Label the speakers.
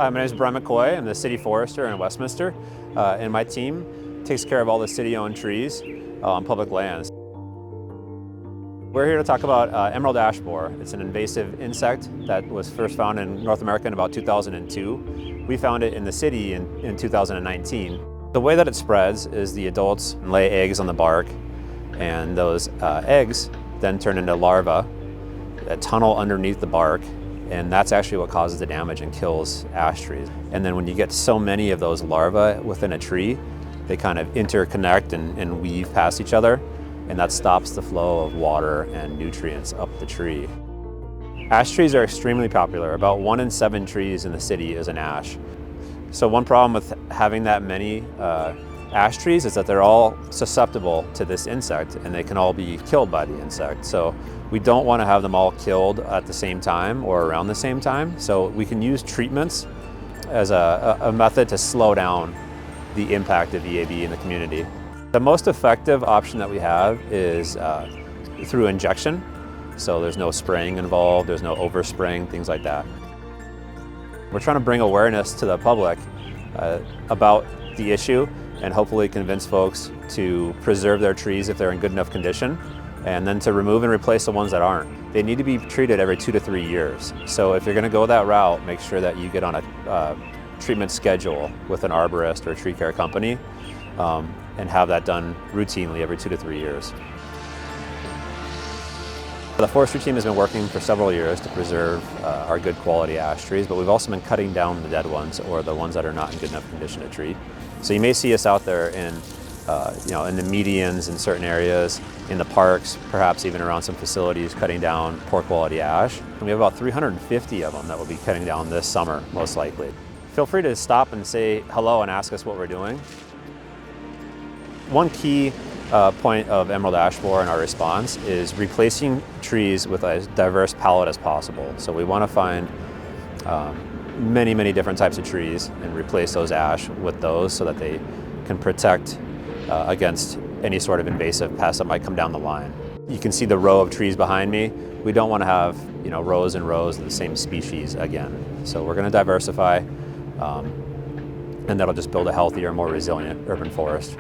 Speaker 1: Hi, my name is Brian McCoy. I'm the city forester in Westminster, and my team takes care of all the city-owned trees on public lands. We're here to talk about emerald ash borer. It's an invasive insect that was first found in North America in about 2002. We found it in the city in 2019. The way that it spreads is the adults lay eggs on the bark, and those eggs then turn into larvae that tunnel underneath the bark, and that's actually what causes the damage and kills ash trees. And then when you get so many of those larvae within a tree, they kind of interconnect and weave past each other, and that stops the flow of water and nutrients up the tree. Ash trees are extremely popular. About 1 in 7 trees in the city is an ash. So one problem with having that many ash trees is that they're all susceptible to this insect, and they can all be killed by the insect. So we don't want to have them all killed at the same time or around the same time. So we can use treatments as a method to slow down the impact of EAB in the community. The most effective option that we have is through injection. So there's no spraying involved, there's no overspraying, things like that. We're trying to bring awareness to the public about the issue and hopefully convince folks to preserve their trees if they're in good enough condition, and then to remove and replace the ones that aren't. They need to be treated every 2 to 3 years. So if you're going to go that route, make sure that you get on a treatment schedule with an arborist or a tree care company and have that done routinely every 2 to 3 years. The Forestry Team has been working for several years to preserve our good quality ash trees, but we've also been cutting down the dead ones or the ones that are not in good enough condition to treat. So you may see us out there in the medians in certain areas, in the parks, perhaps even around some facilities cutting down poor quality ash. And we have about 350 of them that we'll be cutting down this summer, most likely. Feel free to stop and say hello and ask us what we're doing. One key point of emerald ash borer in our response is replacing trees with a diverse palette as possible. So we want to find many different types of trees and replace those ash with those so that they can protect against any sort of invasive pest that might come down the line. You can see the row of trees behind me. We don't want to have rows and rows of the same species again. So we're going to diversify, and that'll just build a healthier, more resilient urban forest.